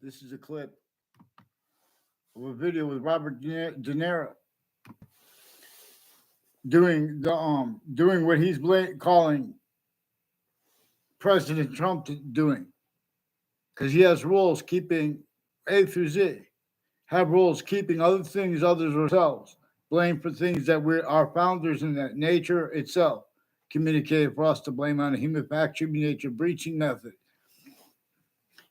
This is a clip of a video with Robert DeNiro doing what he's calling President Trump doing, because he has rules keeping A through Z, have rules keeping other things, others, ourselves, blame for things that our founders and that nature itself communicated for us to blame on a human factor, human nature breaching method.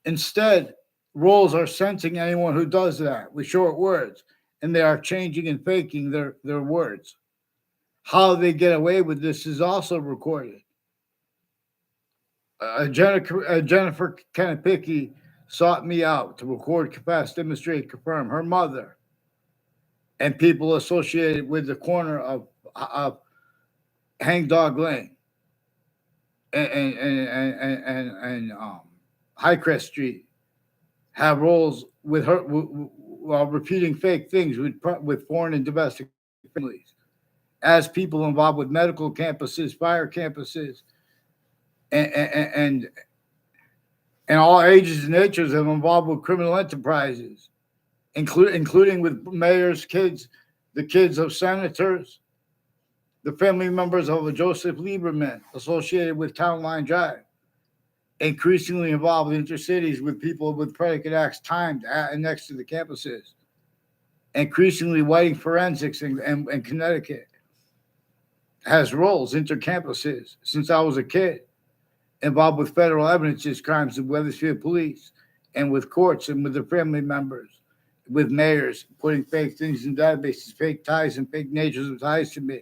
Instead, rules are censoring anyone who does that with short words, and they are changing and faking their words. How they get away with this is also recorded. Jennifer Kanapicki sought me out to record, confess, demonstrate, confirm. Her mother and people associated with the corner of Hangdog Lane and Highcrest Street have roles with her while repeating fake things with foreign and domestic families, as people involved with medical campuses, fire campuses, and all ages and natures have involved with criminal enterprises, including with mayors' kids, the kids of senators, the family members of Joseph Lieberman associated with Town Line Drive, increasingly involved in intercities with people with predicate acts timed at and next to the campuses, increasingly whiting forensics and Connecticut has roles intercampuses since I was a kid, involved with federal evidences crimes of Weathersfield police and with courts and with their family members, with mayors putting fake things in databases, fake ties and fake natures of ties to me,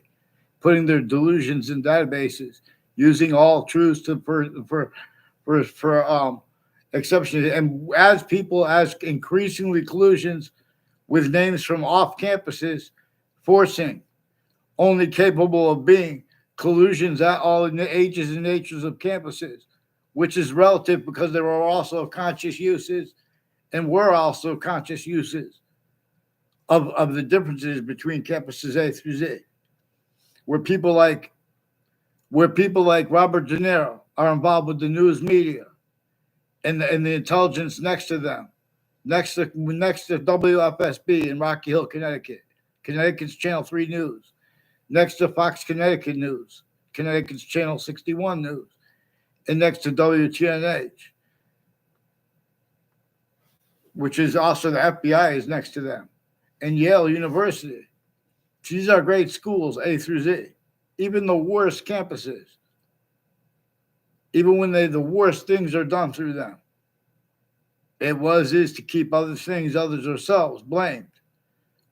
putting their delusions in databases, using all truths for exceptions, and as increasingly collusions with names from off campuses, forcing only capable of being collusions at all ages and natures of campuses, which is relative because there are also conscious uses and were also conscious uses of the differences between campuses A through Z, where people like Robert DeNiro are involved with the news media and the intelligence next to them, next to WFSB in Rocky Hill, Connecticut, Connecticut's Channel 3 News, next to Fox Connecticut News, Connecticut's Channel 61 News, and next to WTNH, which is also the FBI is next to them, and Yale University. These are great schools, A through Z, even the worst campuses, even when the worst things are done through them. It is to keep other things, others, ourselves blamed.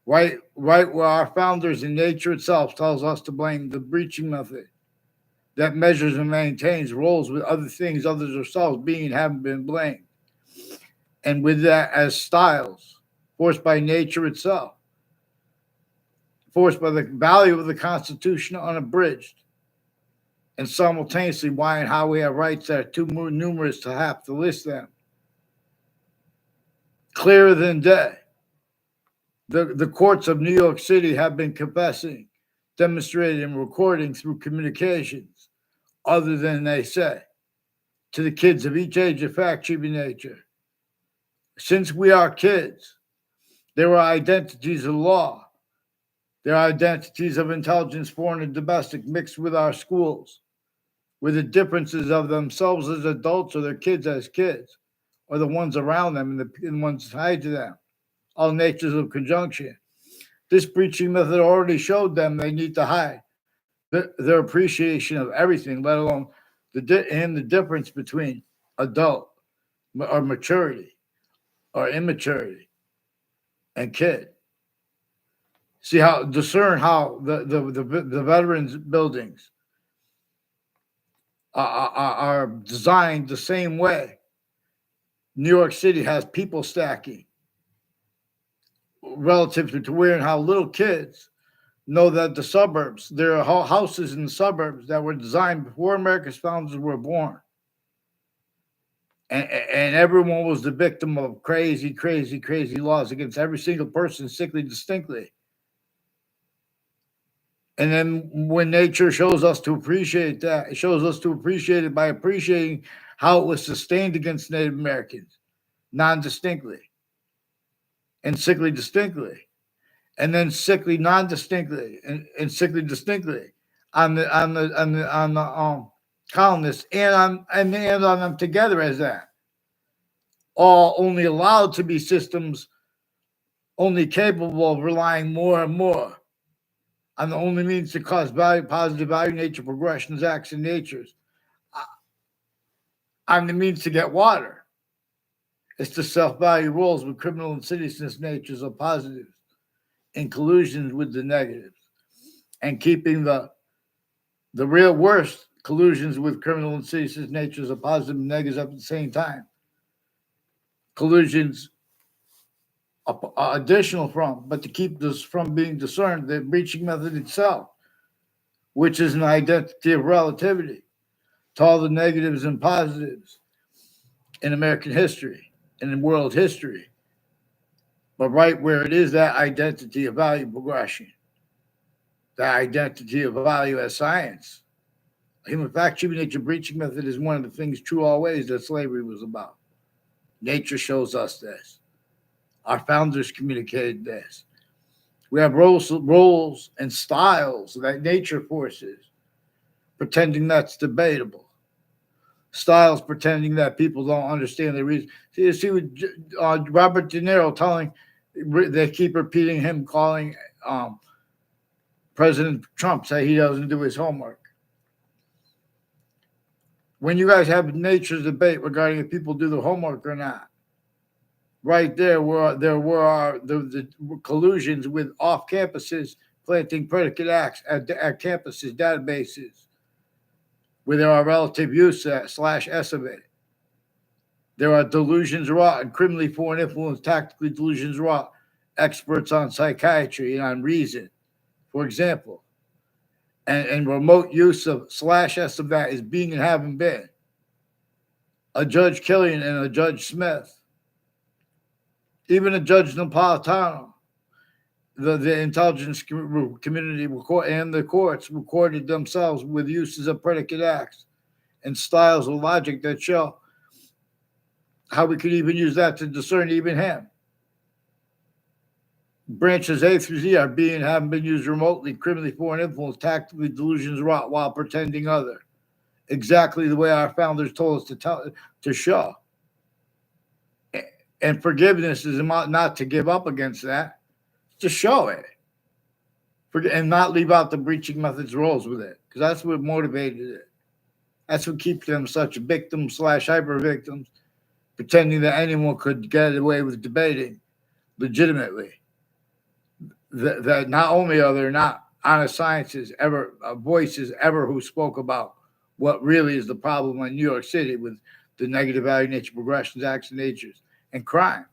Right where our founders and nature itself tells us to blame the breaching method that measures and maintains roles with other things, others, ourselves being and haven't been blamed. And with that as styles, forced by nature itself, forced by the value of the Constitution unabridged, and simultaneously why and how we have rights that are too numerous to have to list them. Clearer than day. The courts of New York City have been confessing, demonstrating, and recording through communications, other than they say, to the kids of each age of fact, human nature. Since we are kids, there are identities of law. There are identities of intelligence, foreign and domestic, mixed with our schools, with the differences of themselves as adults or their kids as kids, or the ones around them and the ones tied to them. All natures of conjunction. This breaching method already showed them they need to hide their appreciation of everything, let alone the difference between adult or maturity or immaturity and kid. Discern how the veterans buildings are designed the same way. New York City has people stacking, relative to where and how little kids know that the suburbs, there are houses in the suburbs that were designed before America's founders were born. And everyone was the victim of crazy laws against every single person, sickly distinctly. And then when nature shows us to appreciate that, it shows us to appreciate it by appreciating how it was sustained against Native Americans, non-distinctly, and sickly distinctly, and then sickly non-distinctly, and sickly distinctly on the colonists and on them together as that, all only allowed to be systems only capable of relying more and more on the only means to cause value, positive value, nature, progressions, acts, and natures, on the means to get water. It's the self-value roles with criminal insidiousness natures of positives in collusions with the negatives, and keeping the real worst collusions with criminal insidiousness natures of positive and negatives at the same time. Collusions additional from, but to keep this from being discerned, the breaching method itself, which is an identity of relativity to all the negatives and positives in American history and in world history, but right where it is that identity of value progression, that identity of value as science. Human fact, human nature breaching method is one of the things true always that slavery was about. Nature shows us this. Our founders communicated this. We have roles and styles that nature forces, pretending that's debatable. Styles pretending that people don't understand the reason. See Robert DeNiro telling, they keep repeating him calling President Trump, say he doesn't do his homework. When you guys have nature's debate regarding if people do their homework or not, right there were the collusions with off campuses planting predicate acts at campuses, databases, where there are relative use / estimate. There are delusions wrought and criminally foreign influence, tactically delusions wrought, experts on psychiatry and on reason, for example. And remote use of / estimate is being and having been. A Judge Killian and a Judge Smith, even a Judge Napolitano, the intelligence community and the courts recorded themselves with uses of predicate acts and styles of logic that show how we could even use that to discern even him. Branches A through Z are being and haven't been used remotely, criminally foreign influence, tactically delusions wrought while pretending other. Exactly the way our founders told us to show. And forgiveness is not to give up against that, to show it. And not leave out the breaching methods roles with it, because that's what motivated it. That's what keeps them such victims / hyper victims, pretending that anyone could get away with debating legitimately. That not only are there not honest sciences ever, voices ever who spoke about what really is the problem in New York City with the negative value, nature, progressions, acts, and natures, and crime.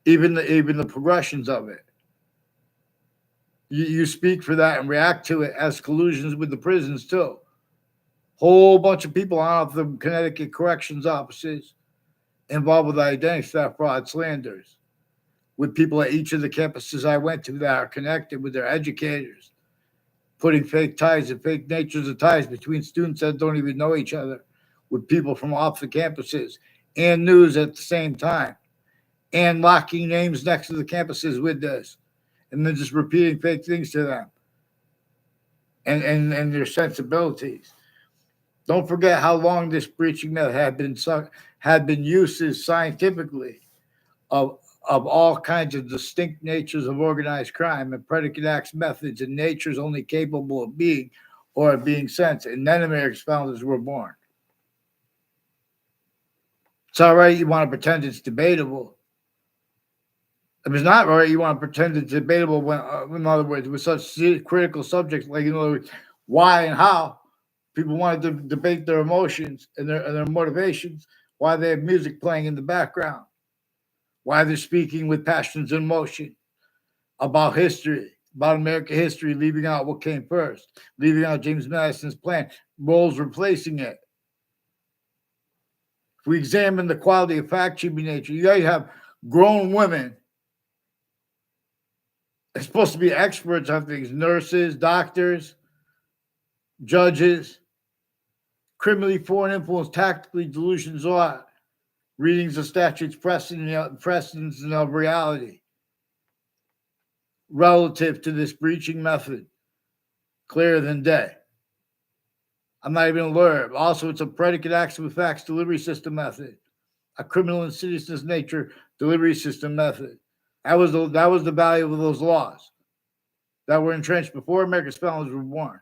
Even the progressions of it. You speak for that and react to it as collusions with the prisons too. Whole bunch of people out of the Connecticut corrections offices involved with identity theft, fraud, slanders, with people at each of the campuses I went to that are connected with their educators, putting fake ties and fake natures of ties between students that don't even know each other, with people from off the campuses and news at the same time, and locking names next to the campuses with this, and then just repeating fake things to them and their sensibilities. Don't forget how long this breaching method had been used scientifically of all kinds of distinct natures of organized crime and predicate acts, methods, and natures only capable of being or of being sensed. And then America's founders were born. It's all right, you want to pretend it's debatable. If it's not right, you want to pretend it's debatable when, in other words, with such critical subjects like, in other words, why and how people wanted to debate their emotions and their motivations, why they have music playing in the background, why they're speaking with passions and emotion about history, about American history, leaving out what came first, leaving out James Madison's plan, roles replacing it. If we examine the quality of fact-cheating nature, you guys have grown women. They're supposed to be experts on things, nurses, doctors, judges, criminally foreign influence, tactically delusions, readings of statutes precedents of reality relative to this breaching method, clearer than day. I'm not even a lawyer. Also, it's a predicate acts with facts delivery system method, a criminal insidiousness nature delivery system method. That was the value of those laws that were entrenched before America's felons were born.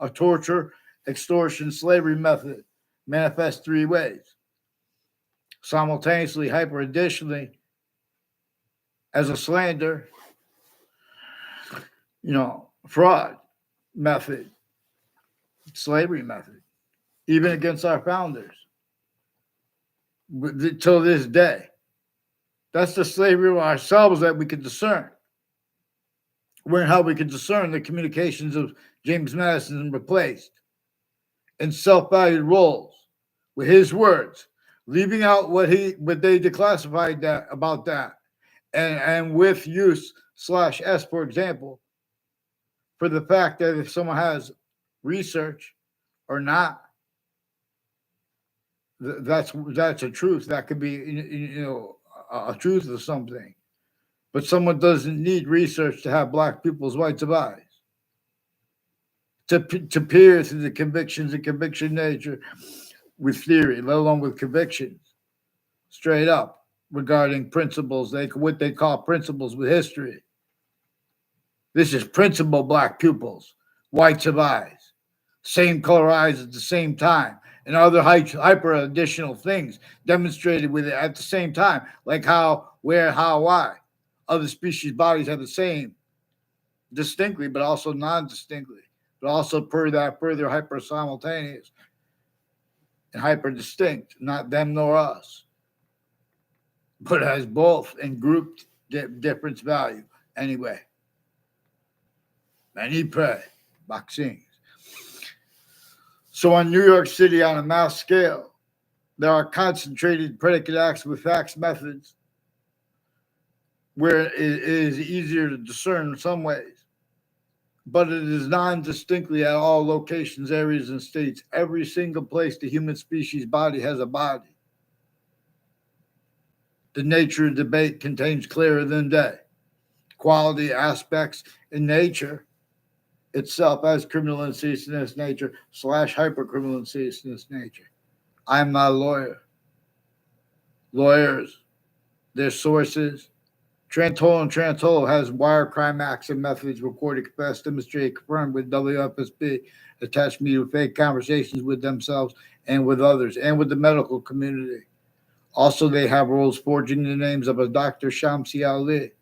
A torture, extortion, slavery method manifest three ways. Simultaneously, hyper additionally, as a slander, fraud method, slavery method, even against our founders. Till this day. That's the slavery of ourselves that we can discern. Where and how we can discern the communications of James Madison replaced in self-valued roles with his words, leaving out what they declassified about that, and with use/s, for example, for the fact that if someone has research or not, that's a truth. That could be a truth of something. But someone doesn't need research to have black people's rights of eyes. To peer through the convictions and conviction nature with theory, let alone with convictions, straight up regarding principles, what they call principles with history. This is principle black pupils, whites of eyes, same color eyes at the same time, and other hyper additional things demonstrated with it at the same time, like how, where, how, why. Other species bodies have the same distinctly, but also non-distinctly, but also further hyper simultaneous and hyper distinct, not them nor us, but as both and grouped difference value. Anyway, many pray, vaccines. So in New York City, on a mass scale, there are concentrated predicate acts with facts methods where it is easier to discern in some ways, but it is non-distinctly at all locations, areas, and states. Every single place the human species body has a body. The nature of debate contains clearer than day. Quality aspects in nature itself as criminal insidiousness nature / hypercriminal insidiousness nature. I'm not a lawyer. Lawyers, their sources. Trantolo has wire crime acts and methods recorded, confessed, demonstrated, confirmed with WFSB, attached me to fake conversations with themselves and with others and with the medical community. Also, they have roles forging the names of a Dr. Shamsi Ali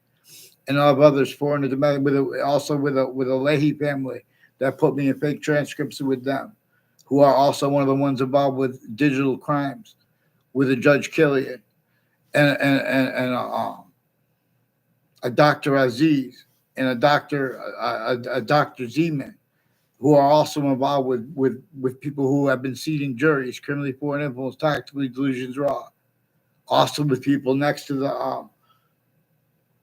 and of others foreign to the with a Leahy family that put me in fake transcripts with them, who are also one of the ones involved with digital crimes, with a Judge Killian and a Dr. Aziz and a Dr. Zeman, who are also involved with people who have been seating juries, criminally foreign influence, tactically delusions raw. Also with people next to the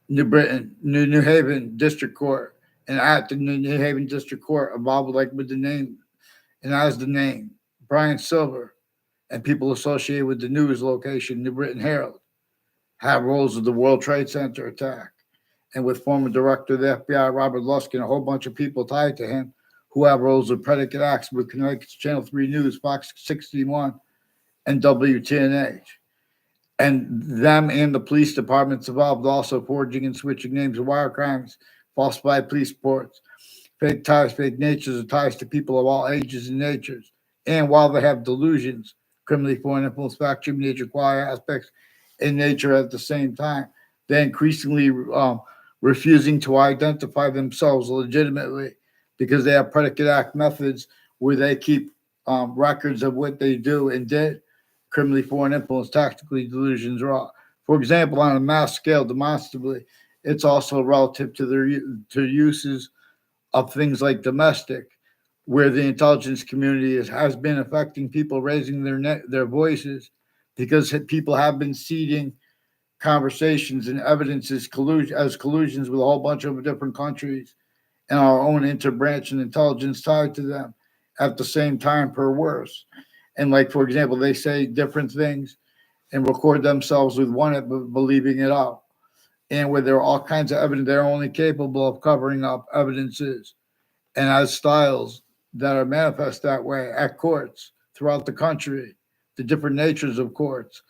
New Haven District Court, and at the New Haven District Court involved with the name and as the name Brian Silver, and people associated with the news location New Britain Herald have roles of the World Trade Center attack, and with former director of the FBI Robert Luskin, a whole bunch of people tied to him who have roles of predicate acts with Connecticut's Channel 3 News, Fox 61, and WTNH. And them and the police departments involved also forging and switching names of wire crimes, falsified police reports, fake ties, fake natures, or ties to people of all ages and natures. And while they have delusions, criminally foreign influence, fact, human nature, quality aspects in nature at the same time, they increasingly refusing to identify themselves legitimately because they have predicate act methods where they keep records of what they do and did, criminally foreign influence, tactically delusions raw. For example, on a mass scale, demonstrably, it's also relative to their uses of things like domestic, where the intelligence community has been affecting people raising their voices because people have been seeding conversations and evidences as collusions with a whole bunch of different countries and our own interbranch and intelligence tied to them at the same time, per worse. And for example, they say different things and record themselves with one believing it out. And where there are all kinds of evidence, they're only capable of covering up evidences and as styles that are manifest that way at courts throughout the country, the different natures of courts.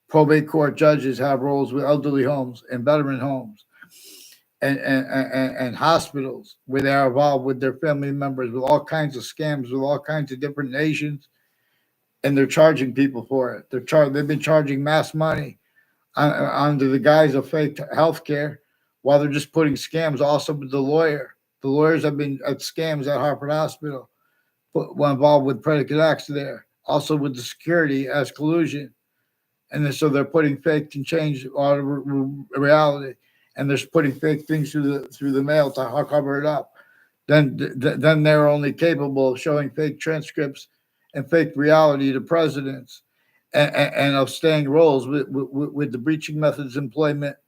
Probate court judges have roles with elderly homes and veteran homes and hospitals where they are involved with their family members with all kinds of scams with all kinds of different nations, and they're charging people for it. They've been charging mass money under the guise of fake health care while they're just putting scams also with the lawyer. The lawyers have been at scams at Harvard Hospital, were involved with predicate acts there, also with the security as collusion. And then, so they're putting fake and change out of reality, and they're putting fake things through the mail to cover it up. Then they're only capable of showing fake transcripts and fake reality to presidents, and of staying roles with the breaching methods employments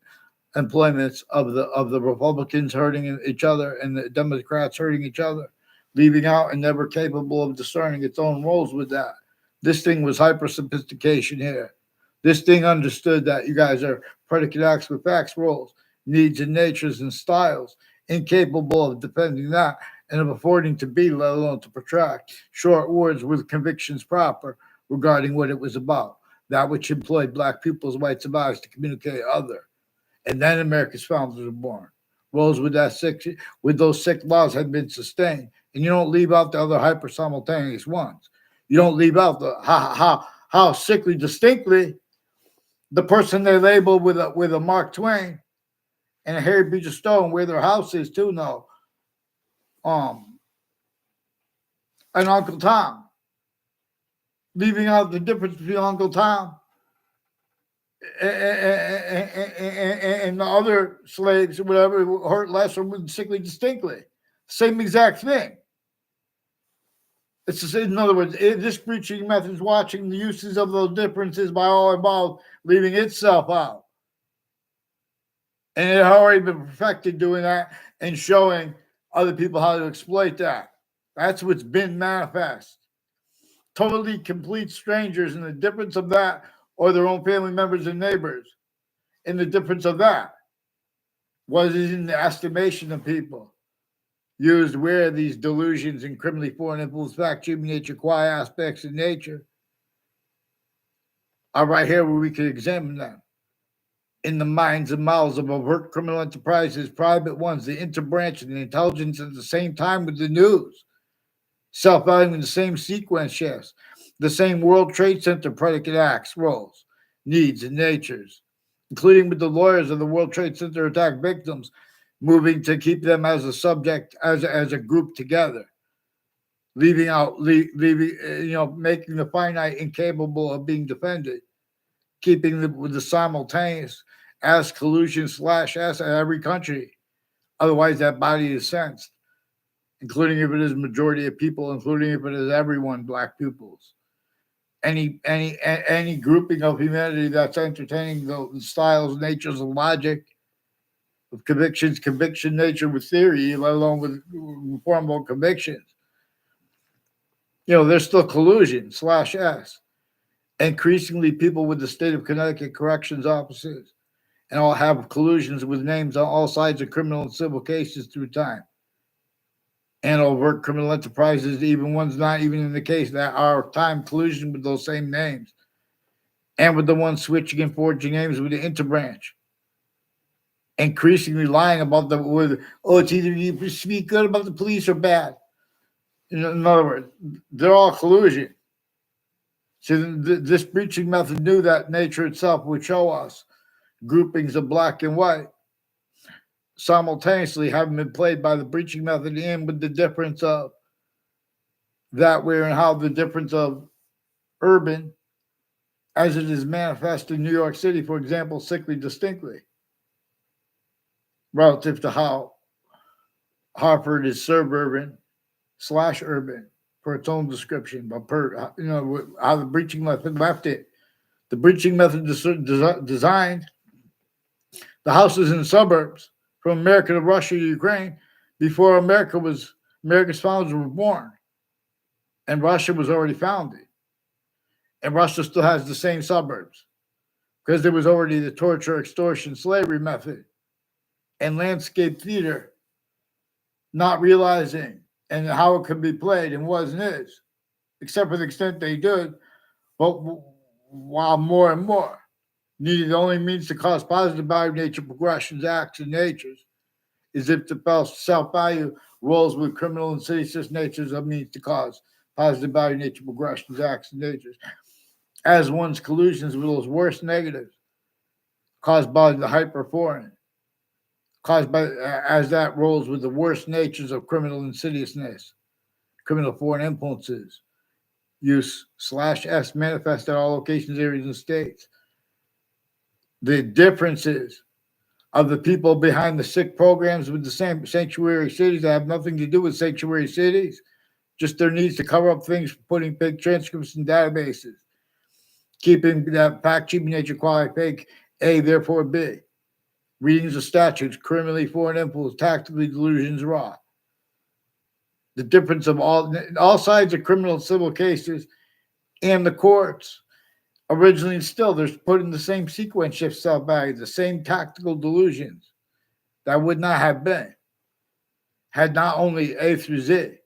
of the Republicans hurting each other and the Democrats hurting each other, leaving out and never capable of discerning its own roles with that. This thing was hyper sophistication here. This thing understood that you guys are predicate acts with facts roles, needs and natures and styles, incapable of defending that and of affording to be, let alone to protract, short words with convictions proper regarding what it was about, that which employed black people's rights of eyes to communicate other. And then America's founders were born. Roles with those sick laws had been sustained. And you don't leave out the other hyper simultaneous ones. You don't leave out the how sickly distinctly the person they label with a Mark Twain and a Harry Beecher Stowe, where their house is too, no. And Uncle Tom. Leaving out the difference between Uncle Tom and the other slaves or whatever hurt less or sickly distinctly. Same exact thing. It's just, in other words, this breaching method is watching the uses of those differences by all involved, leaving itself out. And it had already been perfected doing that and showing other people how to exploit that. That's what's been manifest. Totally complete strangers, and the difference of that, or their own family members and neighbors, and the difference of that was in the estimation of people used where these delusions and criminally foreign influence, fact, human nature, quiet aspects of nature are right here where we can examine them. In the minds and mouths of overt criminal enterprises, private ones, the interbranch and the intelligence at the same time with the news, self-valuing the same sequence shifts, the same World Trade Center predicate acts, roles, needs, and natures, including with the lawyers of the World Trade Center attack victims, moving to keep them as a subject, as a group together, leaving, making the finite incapable of being defended, keeping the simultaneous as collusion / as in every country. Otherwise, that body is sensed, including if it is majority of people, including if it is everyone, black pupils. Any grouping of humanity that's entertaining the styles, natures, and logic of conviction nature with theory, let alone with reformable convictions. There's still collusion / S. Increasingly, people with the state of Connecticut corrections offices and all have collusions with names on all sides of criminal and civil cases through time. And overt criminal enterprises, even ones not even in the case, that are time collusion with those same names. And with the ones switching and forging names with the interbranch. Increasingly lying about it's either you speak good about the police or bad. In other words, they're all collusion. So this breaching method knew that nature itself would show us groupings of black and white simultaneously having been played by the breaching method, and with the difference of that where and how the difference of urban as it is manifest in New York City, for example, sickly distinctly relative to how Hartford is suburban / urban for its own description, but how the breaching method left it. The breaching method designed the houses in the suburbs from America to Russia to Ukraine before America's founders were born. And Russia was already founded. And Russia still has the same suburbs. because there was already the torture, extortion, slavery method, and landscape theater, not realizing and how it could be played and was and is, except for the extent they did, but while more and more needed only means to cause positive value nature progressions, acts, and natures, is if the self-value rolls with criminal and seditious natures of means to cause positive value nature progressions, acts, and natures, as one's collusions with those worst negatives caused by the hyper-foreign, caused by as that rolls with the worst natures of criminal insidiousness, criminal foreign influences, use /S manifest at all locations, areas, and states. The differences of the people behind the sick programs with the same sanctuary cities that have nothing to do with sanctuary cities, just their needs to cover up things, putting fake transcripts in databases, keeping that fact, cheaping nature, quality fake, A, therefore B. Readings of statutes, criminally foreign influence, tactically delusions raw. The difference of all sides of criminal and civil cases and the courts originally and still, they're put in the same sequence shift self-value, the same tactical delusions that would not have been had not only A through Z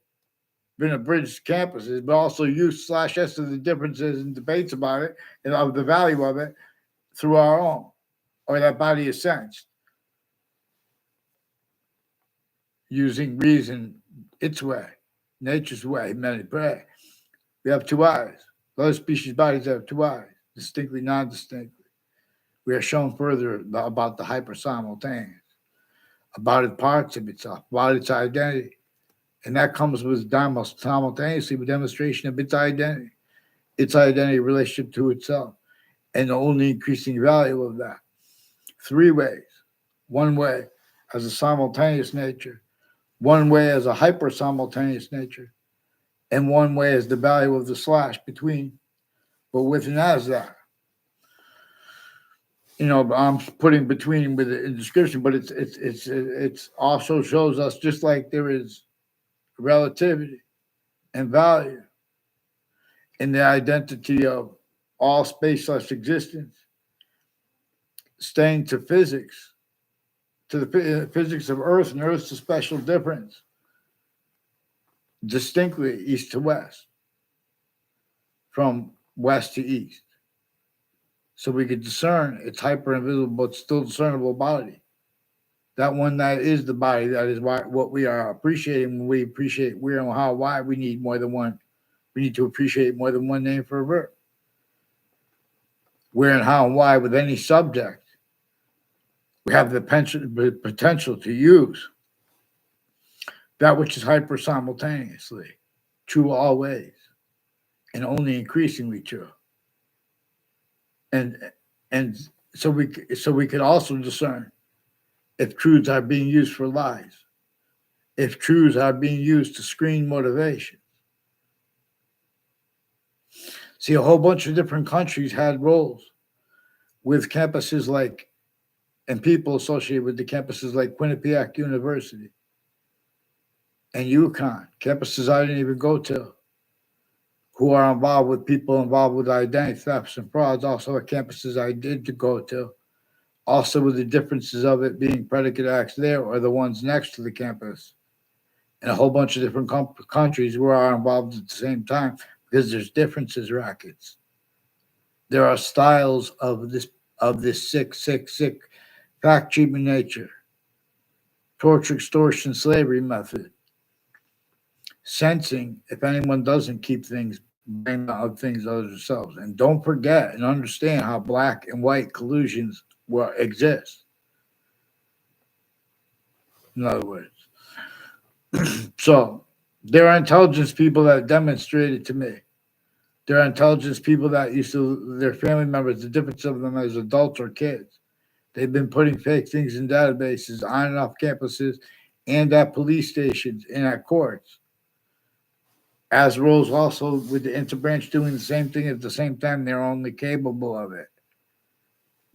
been abridged campuses, but also use /S of the differences and debates about it and of the value of it through our own, or that body is sensed. Using reason its way, nature's way, many pray. We have two eyes. Those species bodies have two eyes, distinctly, non-distinctly. We are shown further about the hyper-simultaneous, about its parts of itself, about its identity. And that comes with simultaneously with demonstration of its identity relationship to itself, and the only increasing value of that. Three ways. One way as a simultaneous nature, one way as a hyper-simultaneous nature, and one way as the value of the / between, but with and as that. I'm putting between with the description, but it's also shows us just like there is relativity and value in the identity of all space / existence, staying to physics, to the physics of Earth and Earth's a special difference, distinctly east to west, from west to east. So we could discern its hyper invisible but still discernible body. That one that is the body, that is what we are appreciating when we appreciate where and how, why we need more than one. We need to appreciate more than one name for a verb. Where and how and why with any subject, we have the potential to use that which is hyper simultaneously, true always, and only increasingly true. And so we could also discern if truths are being used for lies, if truths are being used to screen motivation. See, a whole bunch of different countries had roles with campuses like, and people associated with the campuses like Quinnipiac University and UConn, campuses I didn't even go to, who are involved with people involved with identity thefts and frauds, also at campuses I did to go to, also with the differences of it being predicate acts there or the ones next to the campus, and a whole bunch of different countries who are involved at the same time, because there's differences, rackets. There are styles of this sick fact treatment nature, torture, extortion, slavery method, sensing if anyone doesn't keep things of things other themselves. And don't forget and understand how black and white collusions exist. In other words. So there are intelligence people that demonstrated to me. There are intelligence people that used to, their family members, the difference of them as adults or kids. They've been putting fake things in databases on and off campuses and at police stations and at courts. As roles also with the interbranch doing the same thing at the same time, they're only capable of it.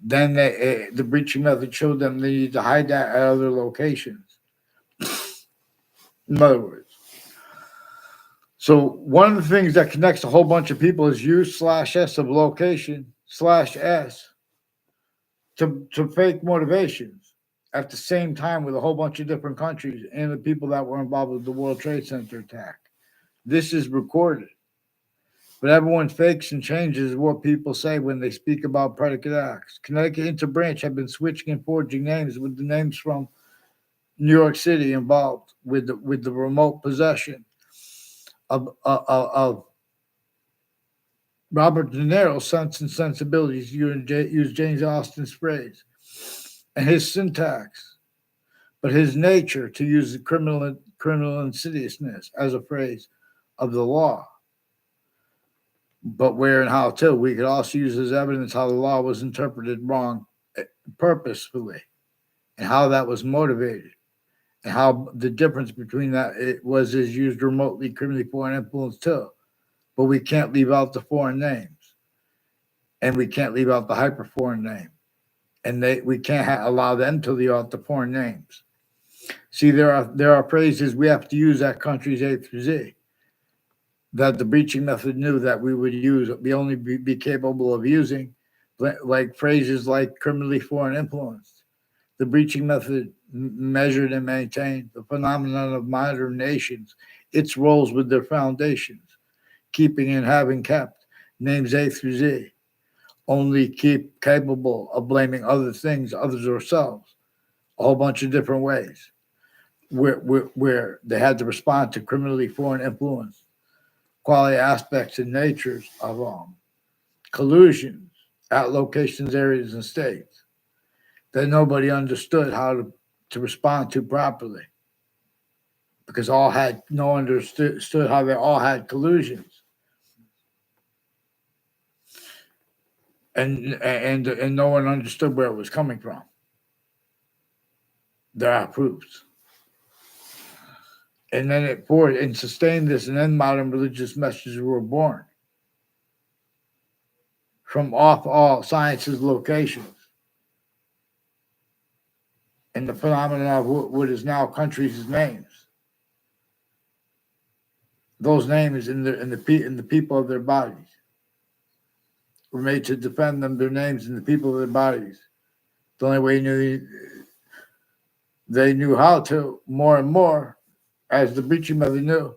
Then the breaching method showed them they need to hide that at other locations. In other words. So one of the things that connects a whole bunch of people is use /S of location /S to fake motivations at the same time with a whole bunch of different countries and the people that were involved with the World Trade Center attack. This is recorded. But everyone fakes and changes what people say when they speak about predicate acts. Connecticut Interbranch have been switching and forging names with the names from New York City involved with the remote possession of Robert DeNiro's Sense and Sensibilities, use James Austin's phrase, and his syntax, but his nature to use the criminal insidiousness as a phrase of the law. But where and how too. We could also use as evidence how the law was interpreted wrong purposefully and how that was motivated and how the difference between that it was is used remotely criminally foreign influence too. But we can't leave out the foreign names and we can't leave out the hyper foreign name and we can't allow them to leave out the foreign names. See, there are phrases we have to use at countries A through Z that the breaching method knew that we would use, we only be capable of using, like phrases like criminally foreign influenced. The breaching method measured and maintained the phenomenon of modern nations, its roles with their foundations, keeping and having kept names A through Z, only keep capable of blaming other things, others ourselves, a whole bunch of different ways, where they had to respond to criminally foreign influence. Quality aspects and natures of collusions at locations, areas, and states that nobody understood how to respond to properly because all had no understood how they all had collusions and no one understood where it was coming from. There are proofs. And then it forward and sustained this, and then modern religious messages were born from off all sciences locations. And the phenomenon of what is now countries' names. Those names in the people of their bodies were made to defend them, their names and the people of their bodies. The only way they knew how to, more and more, as the breaching method knew,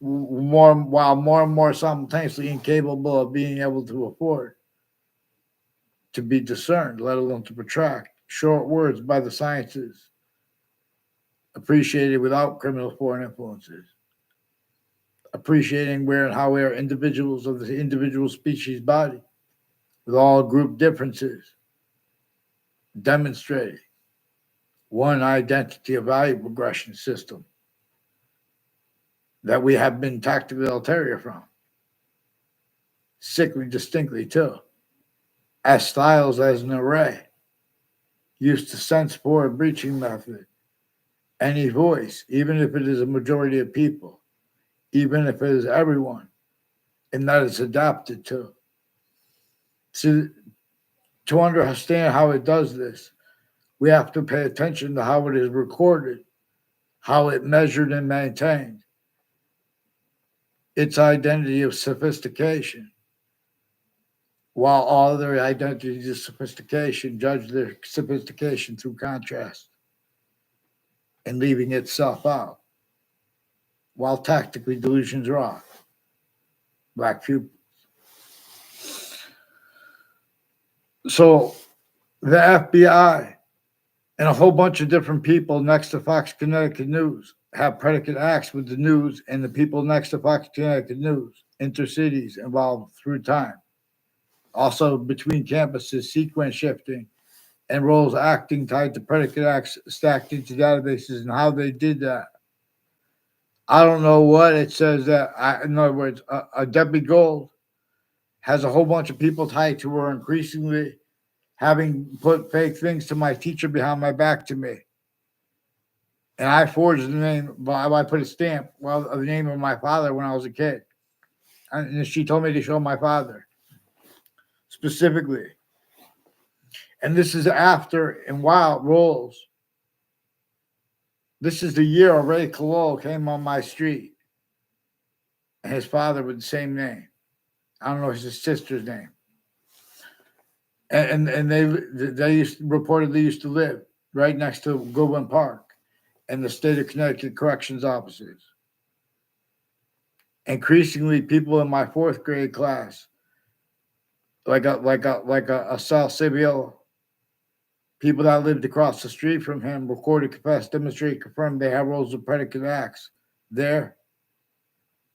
while more and more simultaneously incapable of being able to afford to be discerned, let alone to protract short words by the sciences, appreciated without criminal foreign influences, appreciating where and how we are individuals of the individual species body, with all group differences, demonstrating one identity of value progression system that we have been tactically ulterior from, sickly distinctly too, as styles as an array, used to sense for a breaching method, any voice, even if it is a majority of people, even if it is everyone, and that it's adapted to. So to understand how it does this, we have to pay attention to how it is recorded, how it measured and maintained, its identity of sophistication, while all other identities of sophistication judge their sophistication through contrast and leaving itself out, while tactically delusions rock. Black pupils. So the FBI and a whole bunch of different people next to Fox Connecticut News have predicate acts with the news and the people next to Fox Connecticut News, intercities involved through time. Also between campuses, sequence shifting and roles acting tied to predicate acts stacked into databases and how they did that. I don't know what it says that, in other words, a Debbie Gold has a whole bunch of people tied to her increasingly having put fake things to my teacher behind my back to me. And I forged the name, I put a stamp, the name of my father when I was a kid. And she told me to show my father specifically. And this is after and while roles. This is the year Ray Colol came on my street. And his father with the same name. I don't know his sister's name. and they reportedly used to live right next to Goodwin Park and the state of Connecticut corrections offices. Increasingly, people in my fourth grade class, like a South Sibiela, people that lived across the street from him, recorded, confessed, demonstrated, confirmed they have roles of predicate acts there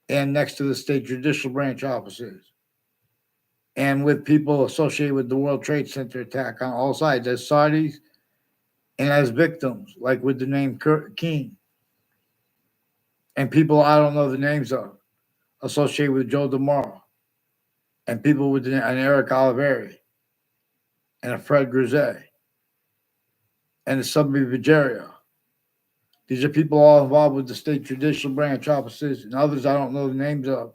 and next to the state judicial branch offices, and with people associated with the World Trade Center attack on all sides as Saudis and as victims, like with the name King, and people I don't know the names of associated with Joe DeMoro, and people with an Eric Oliveri and a Fred Grisey and a Subby Vigerio. These are people all involved with the state judicial branch offices and others I don't know the names of,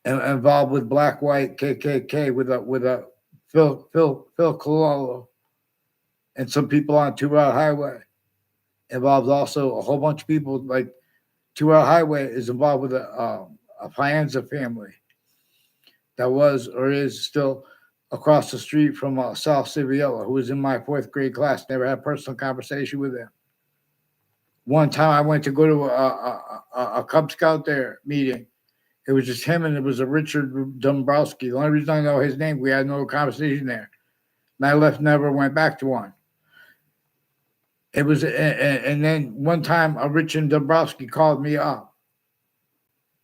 and involved with Black White KKK with a Phil Cololo and some people on Two Route Highway. Involved also a whole bunch of people like Two Route Highway is involved with a Fianza family that was or is still across the street from South Sibiela, who was in my fourth grade class. Never had a personal conversation with him. One time I went to go to a Cub Scout there meeting. It was just him and it was a Richard Dombrowski. The only reason I know his name, we had no conversation there. And I left, never went back to one. It was, and then one time a Richard Dombrowski called me up,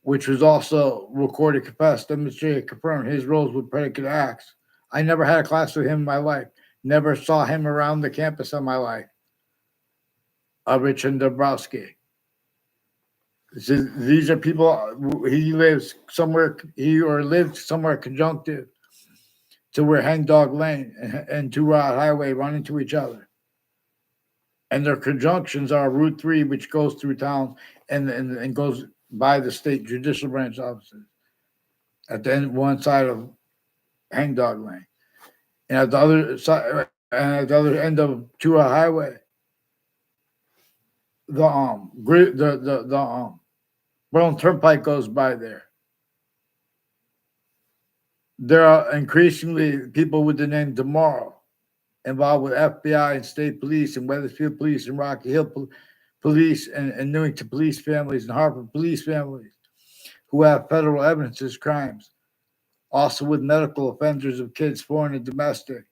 which was also recorded, confessed, demonstrated, confirmed his roles with predicate acts. I never had a class with him in my life. Never saw him around the campus in my life. Richard Dombrowski. These are people, he lived somewhere conjunctive to where Hangdog Lane and Two Route Highway run into each other. And their conjunctions are Route 3, which goes through town and goes by the state judicial branch offices at the end, one side of Hangdog Lane. And at the other side, and at the other end of Two Route Highway, the Brown Turnpike goes by there. There are increasingly people with the name DeMoro involved with FBI and state police and Weathersfield police and Rocky Hill police and Newington police families and Hartford police families who have federal evidence as crimes. Also with medical offenders of kids, foreign and domestic,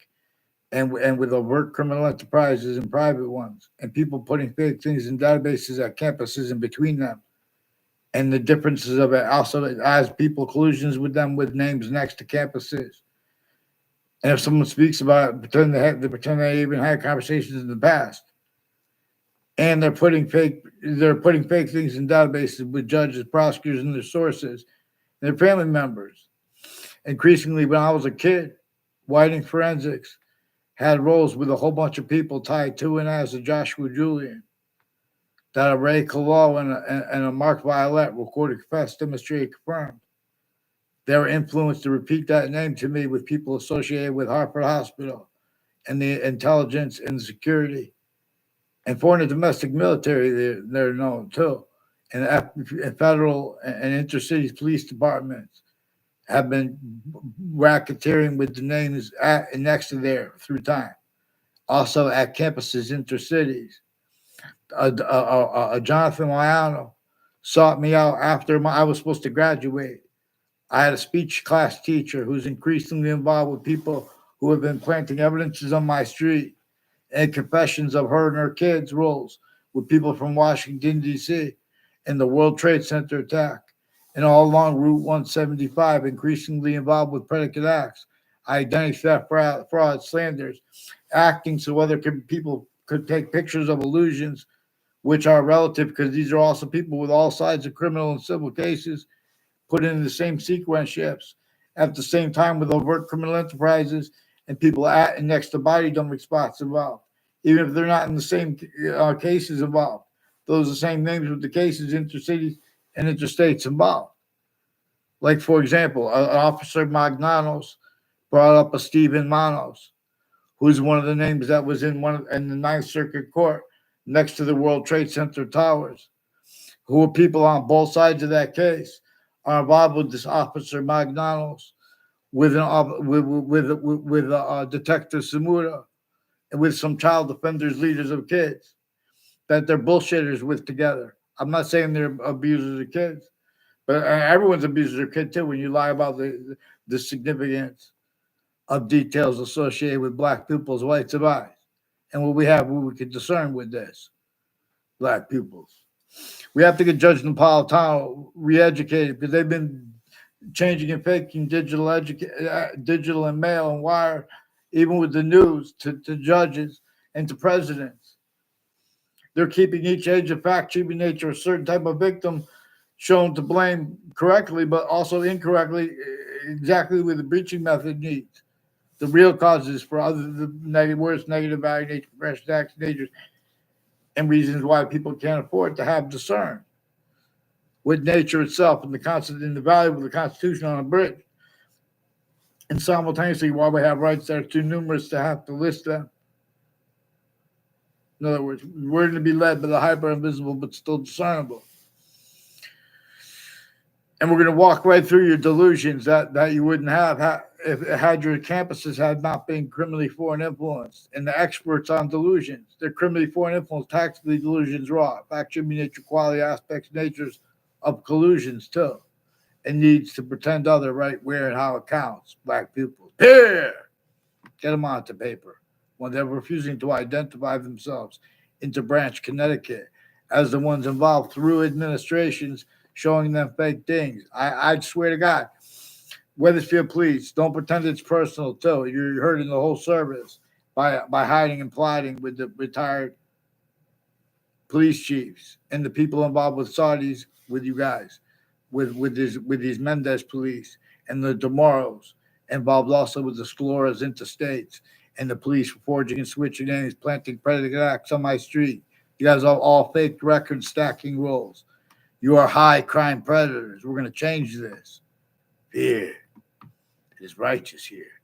and with overt criminal enterprises and private ones, and people putting fake things in databases at campuses and between them. And the differences of it also as people collusions with them with names next to campuses. And if someone speaks about it, pretend they even had conversations in the past. And they're putting fake things in databases with judges, prosecutors, and their sources, and their family members. Increasingly, when I was a kid, Whiting Forensics had roles with a whole bunch of people tied to and as a Joshua Julian, that a Ray Kalal and a Mark Violet recorded, confessed, demonstrated, confirmed. They were influenced to repeat that name to me with people associated with Hartford Hospital and the intelligence and the security and foreign and domestic military. They're known too, and federal and intercity police departments have been racketeering with the names at and next to there through time. Also at campuses, intercities. Jonathan Liano sought me out after I was supposed to graduate. I had a speech class teacher who's increasingly involved with people who have been planting evidences on my street and confessions of her and her kids' roles with people from Washington, D.C. and the World Trade Center attack, and all along Route 175, increasingly involved with predicate acts, identity theft, fraud, slanders, acting so other people could take pictures of illusions, which are relative because these are also people with all sides of criminal and civil cases put in the same sequence shifts at the same time with overt criminal enterprises and people at and next to body dumping spots involved, even if they're not in the same cases involved. Those are the same names with the cases, intercities and interstates involved. Like, for example, Officer Magnanos brought up a Stephen Manos, who's one of the names that was in the Ninth Circuit Court next to the World Trade Center towers, who are people on both sides of that case are involved with this Officer Magnanos, with Detective Samura and with some child defenders, leaders of kids that they're bullshitters with together. I'm not saying they're abusers of kids, but everyone's abusers of kids too when you lie about the significance of details associated with black pupils' whites of eyes. And what we can discern with this, black pupils. We have to get Judge Napolitano re-educated because they've been changing and faking digital and mail and wire, even with the news to judges and to presidents. They're keeping each age of fact, cheaping nature, a certain type of victim shown to blame correctly, but also incorrectly, exactly with the breaching method needs. The real causes for worst negative value nature, progression, acts, natures, and reasons why people can't afford to have discerned with nature itself and the value of the Constitution on a bridge. And simultaneously, while we have rights that are too numerous to have to list them. In other words, we're going to be led by the hyper invisible but still discernible. And we're going to walk right through your delusions that you wouldn't have if had your campuses had not been criminally foreign influenced. And the experts on delusions, they're criminally foreign influenced, tactically delusions raw, fact, nature, quality, aspects, natures of collusions too, and needs to pretend other right where and how it counts. Black people, here, get them onto paper when they're refusing to identify themselves into Branch, Connecticut, as the ones involved through administrations showing them fake things. I swear to God, Weathersfield Police, don't pretend it's personal too. You're hurting the whole service by hiding and plotting with the retired police chiefs and the people involved with Saudis, with you guys, with these Mendez police and the DeMoros, involved also with the Scloras interstates and the police forging and switching names, planting predicate acts on my street. You guys are all fake record stacking roles. You are high crime predators. We're going to change this. Fear. It is righteous here.